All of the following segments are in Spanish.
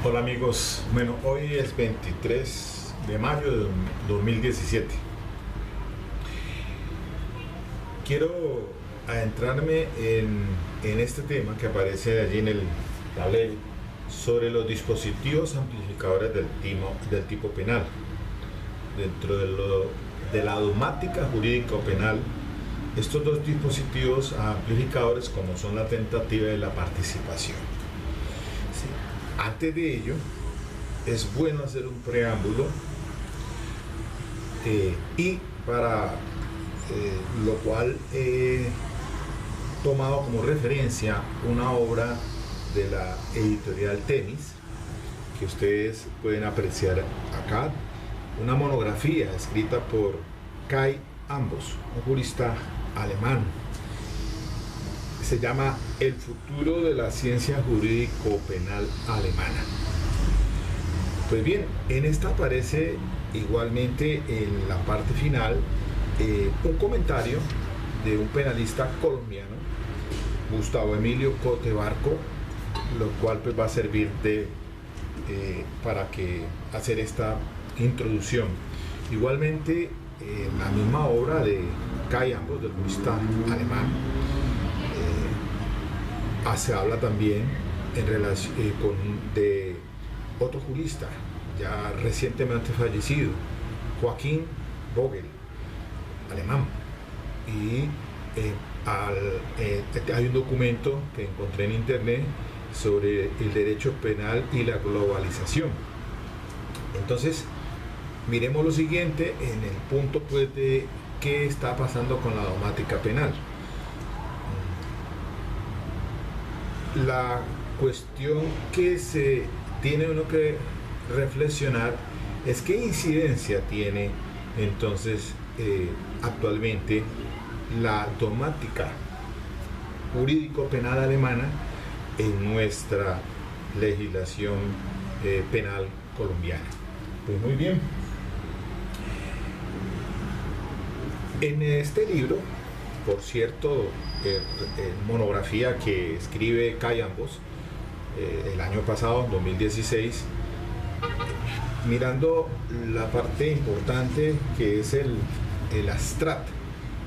Hola amigos, bueno, hoy es 23 de mayo de 2017. Quiero adentrarme en este tema que aparece allí en el tablero sobre los dispositivos amplificadores del tipo penal. Dentro de la dogmática jurídica penal, estos dos dispositivos amplificadores como son la tentativa y la participación. Antes de ello, es bueno hacer un preámbulo y para lo cual he tomado como referencia una obra de la editorial Temis, que ustedes pueden apreciar acá, una monografía escrita por Kai Ambos, un jurista alemán. Se llama El futuro de la ciencia jurídico-penal alemana. Pues bien, en esta aparece igualmente en la parte final un comentario de un penalista colombiano, Gustavo Emilio Cote Barco, lo cual pues va a servir para hacer esta introducción. Igualmente, la misma obra de Kai Ambos, del jurista alemán, se habla también en relación de otro jurista ya recientemente fallecido, Joachim Vogel, alemán, y hay un documento que encontré en internet sobre el derecho penal y la globalización. Entonces, miremos lo siguiente en el punto pues de qué está pasando con la dogmática penal. La cuestión que se tiene uno que reflexionar es qué incidencia tiene entonces actualmente la dogmática jurídico-penal alemana en nuestra legislación penal colombiana. Pues muy bien. En este libro, por cierto, monografía que escribe Kai Ambos el año pasado, en 2016, mirando la parte importante que es el abstract,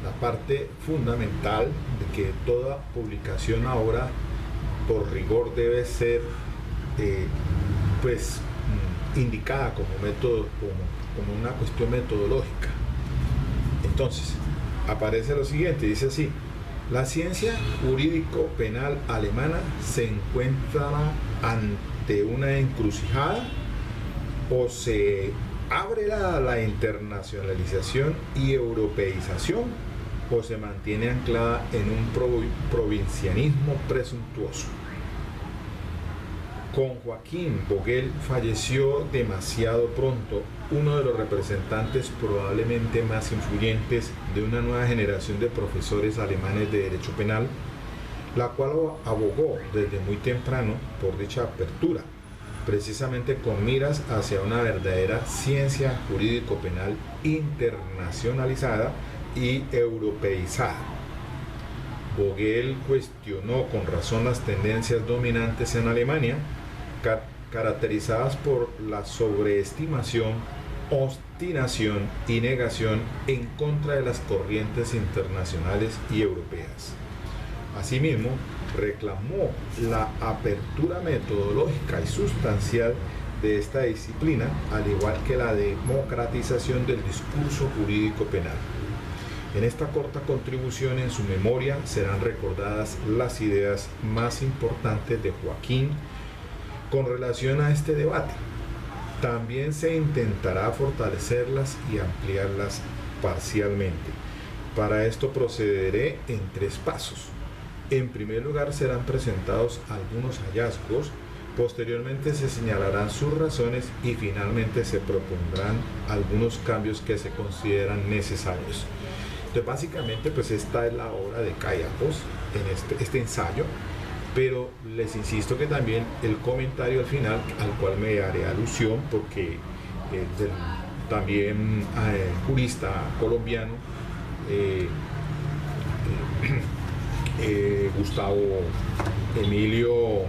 la parte fundamental de que toda publicación ahora por rigor debe ser indicada como método, como una cuestión metodológica. Entonces aparece lo siguiente, dice así: la ciencia jurídico-penal alemana se encuentra ante una encrucijada: o se abre la internacionalización y europeización, o se mantiene anclada en un provincianismo presuntuoso. Con Joachim Vogel falleció demasiado pronto uno de los representantes probablemente más influyentes de una nueva generación de profesores alemanes de derecho penal, la cual abogó desde muy temprano por dicha apertura, precisamente con miras hacia una verdadera ciencia jurídico-penal internacionalizada y europeizada. Vogel cuestionó con razón las tendencias dominantes en Alemania, caracterizadas por la sobreestimación, obstinación y negación en contra de las corrientes internacionales y europeas. Asimismo, reclamó la apertura metodológica y sustancial de esta disciplina, al igual que la democratización del discurso jurídico penal. En esta corta contribución en su memoria serán recordadas las ideas más importantes de Joaquín con relación a este debate. También se intentará fortalecerlas y ampliarlas parcialmente. Para esto procederé en 3 pasos. En primer lugar, serán presentados algunos hallazgos, posteriormente se señalarán sus razones y finalmente se propondrán algunos cambios que se consideran necesarios. Entonces, básicamente, pues esta es la obra de Kai Ambos en este ensayo, pero les insisto que también el comentario al final, al cual me haré alusión, porque también jurista colombiano, Gustavo Emilio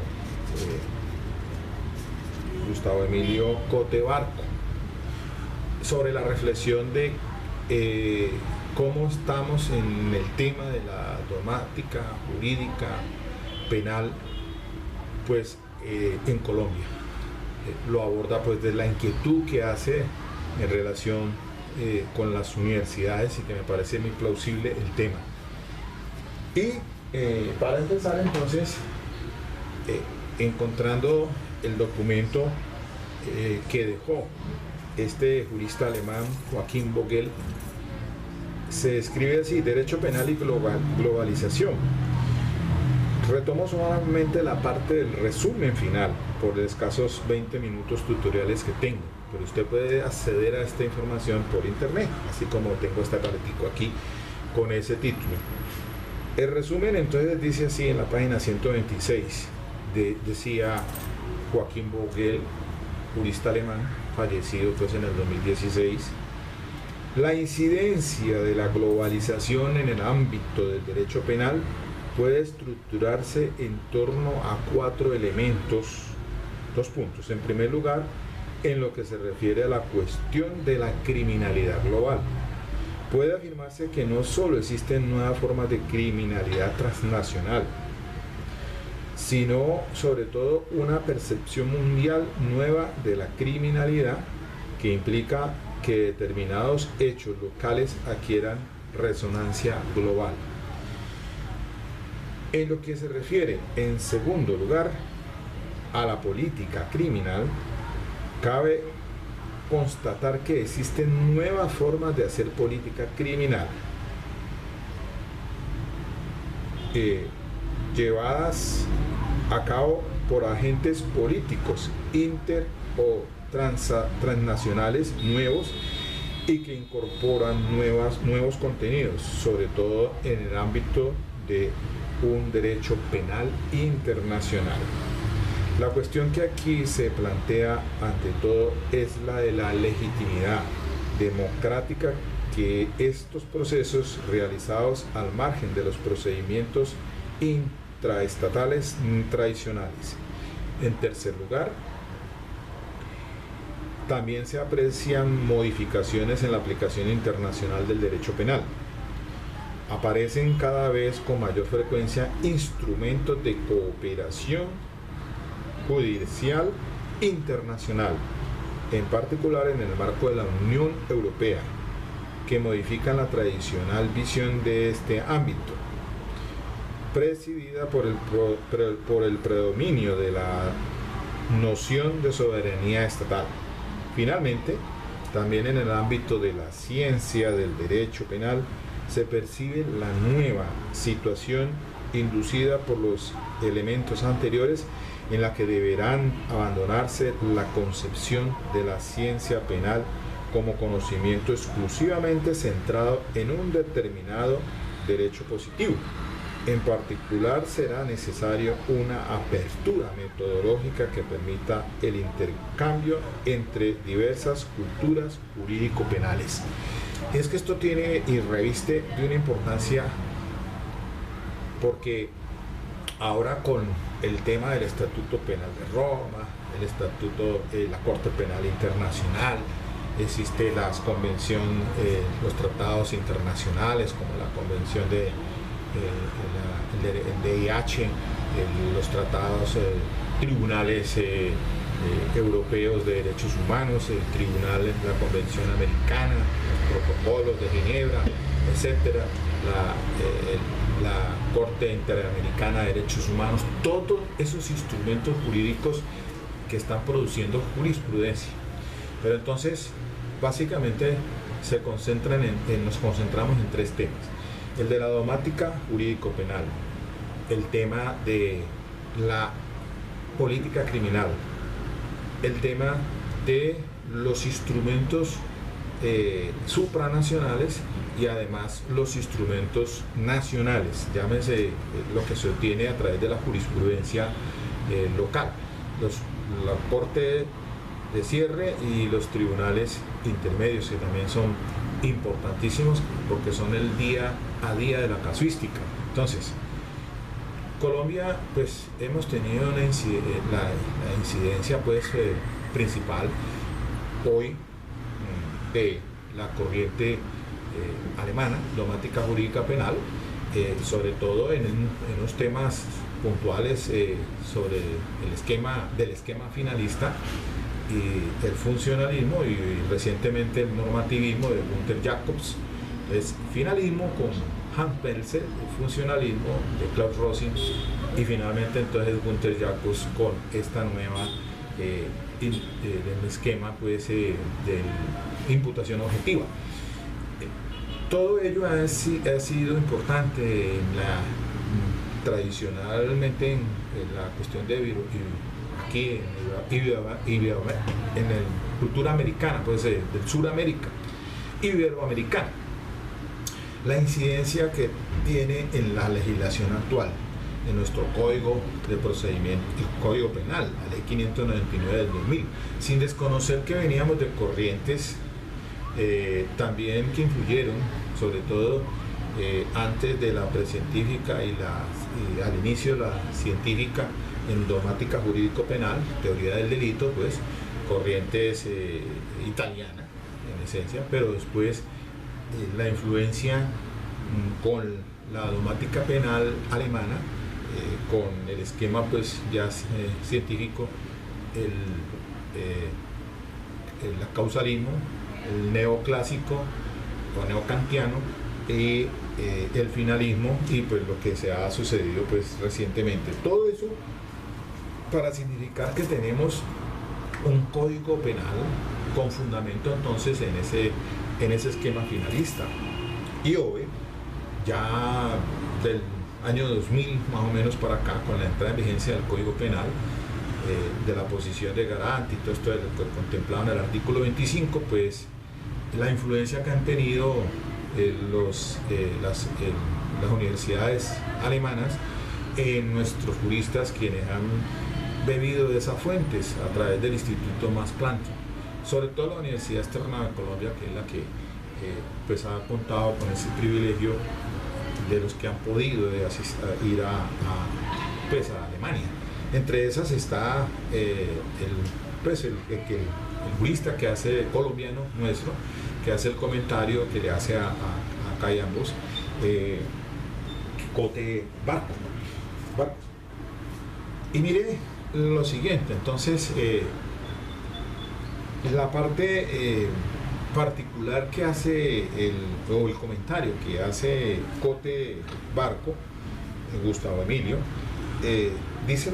Gustavo Emilio Cote Barco, sobre la reflexión de cómo estamos en el tema de la dogmática jurídica penal, pues en Colombia. Lo aborda pues de la inquietud que hace en relación con las universidades, y que me parece muy plausible el tema. Y para empezar entonces, encontrando el documento que dejó este jurista alemán Joachim Vogel, se escribe así: Derecho penal y globalización. Retomo solamente la parte del resumen final por escasos 20 minutos tutoriales que tengo, pero usted puede acceder a esta información por internet, así como tengo este aparatico aquí con ese título. El resumen entonces dice así en la página 126, decía Joachim Vogel, jurista alemán, fallecido pues en el 2016, la incidencia de la globalización en el ámbito del derecho penal puede estructurarse en torno a 4 elementos, 2 puntos. En primer lugar, en lo que se refiere a la cuestión de la criminalidad global. Puede afirmarse que no solo existen nuevas formas de criminalidad transnacional, sino sobre todo una percepción mundial nueva de la criminalidad, que implica que determinados hechos locales adquieran resonancia global. En lo que se refiere, en segundo lugar, a la política criminal, cabe constatar que existen nuevas formas de hacer política criminal, llevadas a cabo por agentes políticos inter o transnacionales nuevos, y que incorporan nuevos contenidos, sobre todo en el ámbito de un derecho penal internacional. La cuestión que aquí se plantea ante todo es la de la legitimidad democrática que estos procesos realizados al margen de los procedimientos intraestatales tradicionales. En tercer lugar, también se aprecian modificaciones en la aplicación internacional del derecho penal. Aparecen cada vez con mayor frecuencia instrumentos de cooperación judicial internacional, en particular en el marco de la Unión Europea, que modifican la tradicional visión de este ámbito, presidida por el predominio de la noción de soberanía estatal. Finalmente, también en el ámbito de la ciencia del derecho penal se percibe la nueva situación inducida por los elementos anteriores, en la que deberán abandonarse la concepción de la ciencia penal como conocimiento exclusivamente centrado en un determinado derecho positivo. En particular, será necesario una apertura metodológica que permita el intercambio entre diversas culturas jurídico-penales. Es que esto tiene y reviste de una importancia, porque ahora con el tema del Estatuto Penal de Roma, el Estatuto, la Corte Penal Internacional, existe las convenciones, los tratados internacionales como la Convención de el DIH, los tratados, tribunales europeos de derechos humanos, el tribunal, la Convención Americana, los protocolos de Ginebra, etcétera, la Corte Interamericana de Derechos Humanos, todos esos instrumentos jurídicos que están produciendo jurisprudencia. Pero entonces, básicamente nos concentramos en 3 temas: el de la dogmática jurídico-penal, el tema de la política criminal, el tema de los instrumentos supranacionales, y además los instrumentos nacionales, llámese lo que se obtiene a través de la jurisprudencia local, la Corte de Cierre y los tribunales intermedios, que también son importantísimos porque son el día a día de la casuística. Entonces, Colombia, pues hemos tenido la incidencia pues, principal hoy de la corriente alemana, dogmática jurídica penal, sobre todo en unos temas puntuales sobre el esquema finalista y el funcionalismo y recientemente el normativismo de Günther Jacobs. Es finalismo con Hans Pelzer, el funcionalismo de Klaus Rosin y finalmente entonces Günther Jacobs con esta nueva el esquema pues, de imputación objetiva. Todo ello ha sido importante tradicionalmente en la cuestión de aquí en la cultura americana, pues del Suramérica, iberoamericana. La incidencia que tiene en la legislación actual, en nuestro Código de Procedimiento, el Código Penal, la Ley 599 del 2000, sin desconocer que veníamos de corrientes también que influyeron, sobre todo antes de la precientífica y al inicio de la científica en dogmática jurídico-penal, teoría del delito, pues corrientes italiana en esencia, pero después la influencia con la dogmática penal alemana, con el esquema pues ya científico, el causalismo, el neoclásico o neocantiano y el finalismo y pues lo que se ha sucedido pues recientemente. Todo eso para significar que tenemos un código penal con fundamento entonces en ese esquema finalista. Y hoy, ya del año 2000 más o menos para acá, con la entrada en vigencia del Código Penal, de la posición de garante y todo esto contemplado en el artículo 25, pues la influencia que han tenido las universidades alemanas en nuestros juristas, quienes han bebido de esas fuentes a través del Instituto Max Planck, sobre todo la Universidad Externa de Colombia, que es la que pues ha contado con ese privilegio de los que han podido ir pues a Alemania. Entre esas está el jurista que hace colombiano nuestro, que hace el comentario que le hace a Cayambos, Cote Barco. Y mire lo siguiente, entonces la parte particular que hace el comentario que hace Cote Barco, Gustavo Emilio, dice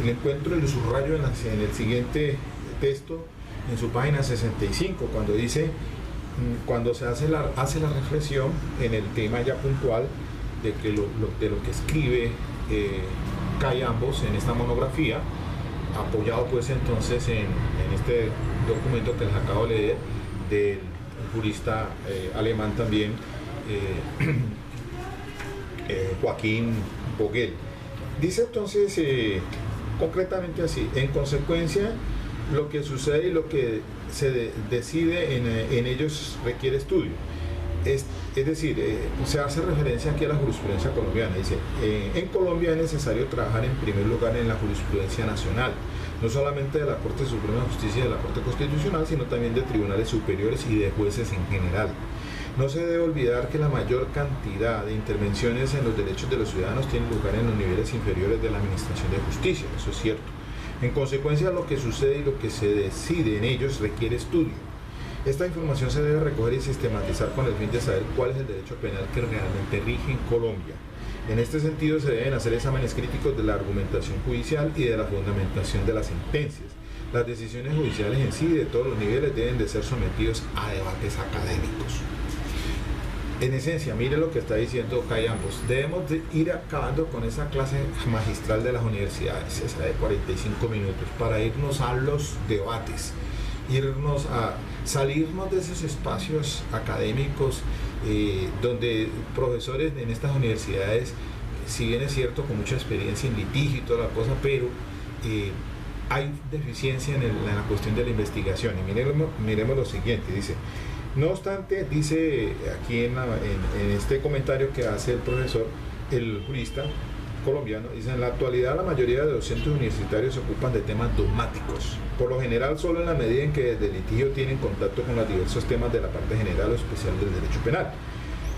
el encuentro y lo subrayo en el siguiente texto, en su página 65, cuando dice, cuando se hace la reflexión en el tema ya puntual de lo que escribe Cayambos en esta monografía, apoyado pues entonces en este documento que les acabo de leer del jurista alemán también, Joaquín Vogel. Dice entonces concretamente así: en consecuencia, lo que sucede y lo que se decide en ellos requiere estudio. Es decir, se hace referencia aquí a la jurisprudencia colombiana. Dice, en Colombia es necesario trabajar en primer lugar en la jurisprudencia nacional, no solamente de la Corte Suprema de Justicia y de la Corte Constitucional, sino también de tribunales superiores y de jueces en general. No se debe olvidar que la mayor cantidad de intervenciones en los derechos de los ciudadanos tiene lugar en los niveles inferiores de la administración de justicia, eso es cierto. En consecuencia, lo que sucede y lo que se decide en ellos requiere estudio. Esta información se debe recoger y sistematizar con el fin de saber cuál es el derecho penal que realmente rige en Colombia. En este sentido, se deben hacer exámenes críticos de la argumentación judicial y de la fundamentación de las sentencias. Las decisiones judiciales en sí, de todos los niveles, deben de ser sometidos a debates académicos. En esencia, mire lo que está diciendo Cayambos: debemos de ir acabando con esa clase magistral de las universidades, esa de 45 minutos, para irnos a los debates, salirnos de esos espacios académicos donde profesores en estas universidades, si bien es cierto con mucha experiencia en litigio y toda la cosa, pero hay deficiencia en la cuestión de la investigación. Y miremos lo siguiente, dice: no obstante, dice aquí en este comentario que hace el profesor, el jurista, colombiano, dice: en la actualidad la mayoría de docentes universitarios se ocupan de temas dogmáticos, por lo general solo en la medida en que desde el litigio tienen contacto con los diversos temas de la parte general o especial del derecho penal.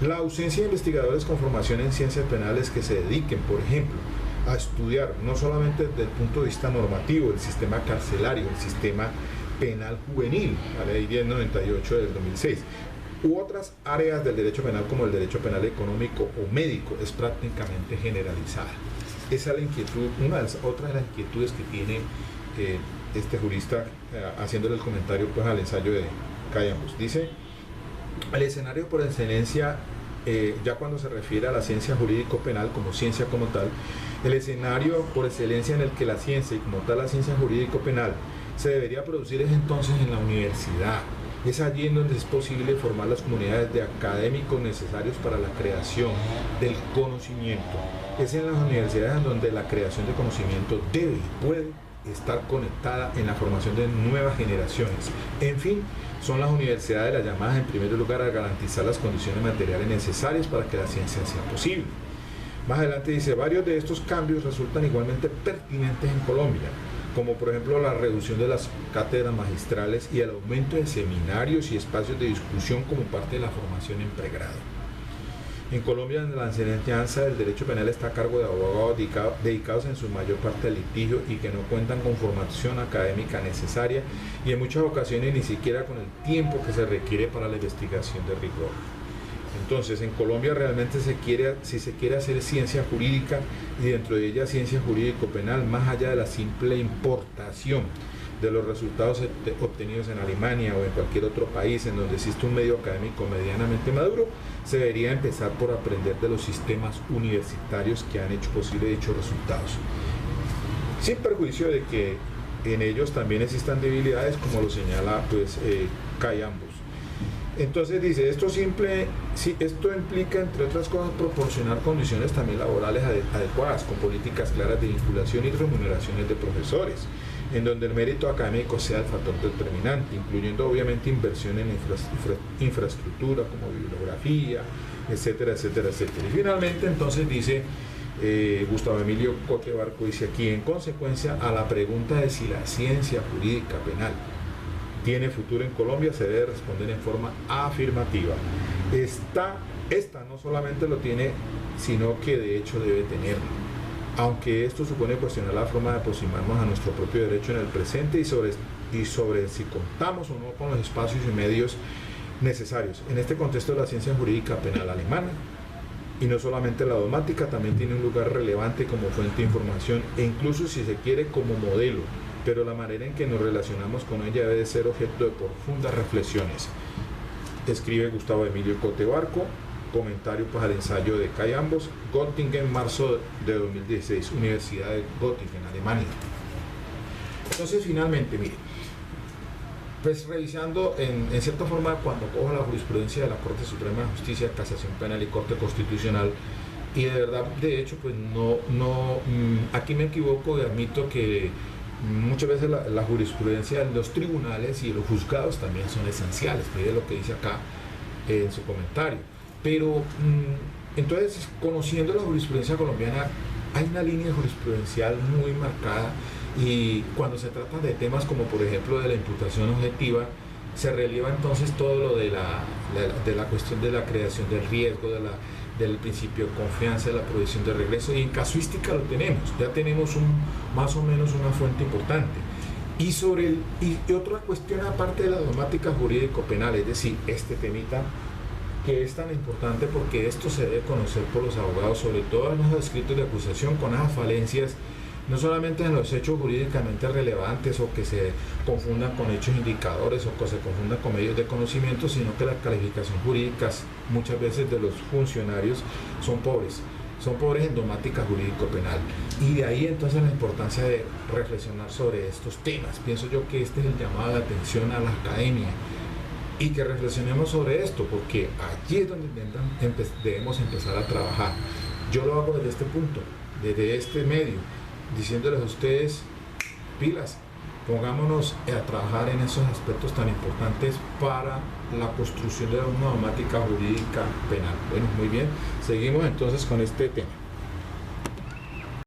La ausencia de investigadores con formación en ciencias penales que se dediquen, por ejemplo, a estudiar no solamente desde el punto de vista normativo el sistema carcelario, el sistema penal juvenil, la ley 1098 del 2006, u otras áreas del derecho penal como el derecho penal económico o médico, es prácticamente generalizada. Esa es la inquietud, otra de las inquietudes que tiene este jurista haciéndole el comentario pues al ensayo de Cayambos. Dice: el escenario por excelencia, ya cuando se refiere a la ciencia jurídico-penal como ciencia como tal, el escenario por excelencia en el que la ciencia y como tal la ciencia jurídico-penal se debería producir es entonces en la universidad. Es allí en donde es posible formar las comunidades de académicos necesarios para la creación del conocimiento. Es en las universidades en donde la creación de conocimiento debe y puede estar conectada en la formación de nuevas generaciones. En fin, son las universidades las llamadas en primer lugar a garantizar las condiciones materiales necesarias para que la ciencia sea posible. Más adelante dice: varios de estos cambios resultan igualmente pertinentes en Colombia, como por ejemplo la reducción de las cátedras magistrales y el aumento de seminarios y espacios de discusión como parte de la formación en pregrado. En Colombia, la enseñanza del derecho penal está a cargo de abogados dedicados en su mayor parte al litigio y que no cuentan con formación académica necesaria y en muchas ocasiones ni siquiera con el tiempo que se requiere para la investigación de rigor. Entonces, en Colombia realmente si se quiere hacer ciencia jurídica y dentro de ella ciencia jurídico-penal, más allá de la simple importación de los resultados obtenidos en Alemania o en cualquier otro país en donde existe un medio académico medianamente maduro, se debería empezar por aprender de los sistemas universitarios que han hecho posible dichos resultados, sin perjuicio de que en ellos también existan debilidades, como lo señala pues Cayambos. Entonces dice: esto implica, entre otras cosas, proporcionar condiciones también laborales adecuadas, con políticas claras de vinculación y remuneraciones de profesores, en donde el mérito académico sea el factor determinante, incluyendo obviamente inversión en infraestructura como bibliografía, etcétera, etcétera, etcétera. Y finalmente entonces dice Gustavo Emilio Cote Barco, dice aquí: en consecuencia a la pregunta de si la ciencia jurídica penal tiene futuro en Colombia, se debe responder en forma afirmativa. Esta no solamente lo tiene, sino que de hecho debe tenerlo, aunque esto supone cuestionar la forma de aproximarnos a nuestro propio derecho en el presente y sobre si contamos o no con los espacios y medios necesarios. En este contexto, la ciencia jurídica penal alemana, y no solamente la dogmática, también tiene un lugar relevante como fuente de información e incluso, si se quiere, como modelo, pero la manera en que nos relacionamos con ella debe ser objeto de profundas reflexiones. Escribe Gustavo Emilio Cote Barco, comentario pues al ensayo de Cayambos, Göttingen, marzo de 2016, Universidad de Göttingen, Alemania. Entonces, finalmente, mire, pues revisando en cierta forma, cuando cojo la jurisprudencia de la Corte Suprema de Justicia, Casación Penal y Corte Constitucional, y de verdad, de hecho, pues aquí me equivoco y admito que muchas veces la jurisprudencia de los tribunales y de los juzgados también son esenciales, mire lo que dice acá en su comentario. Pero entonces, conociendo la jurisprudencia colombiana, hay una línea jurisprudencial muy marcada, y cuando se trata de temas como por ejemplo de la imputación objetiva, se relieva entonces todo lo de la cuestión de la creación del riesgo, del principio de confianza, de la provisión de regreso, y en casuística lo tenemos, ya tenemos más o menos una fuente importante. Y otra cuestión aparte de la dogmática jurídico-penal, es decir, este temita que es tan importante porque esto se debe conocer por los abogados, sobre todo en los escritos de acusación, con esas falencias, no solamente en los hechos jurídicamente relevantes o que se confundan con hechos indicadores o que se confundan con medios de conocimiento, sino que las calificaciones jurídicas muchas veces de los funcionarios son pobres en dogmática jurídico-penal. Y de ahí entonces la importancia de reflexionar sobre estos temas. Pienso yo que este es el llamado de atención a la academia, y que reflexionemos sobre esto, porque allí es donde debemos empezar a trabajar. Yo lo hago desde este punto, desde este medio, diciéndoles a ustedes: pilas, pongámonos a trabajar en esos aspectos tan importantes para la construcción de una dogmática jurídica penal. Bueno, muy bien, seguimos entonces con este tema.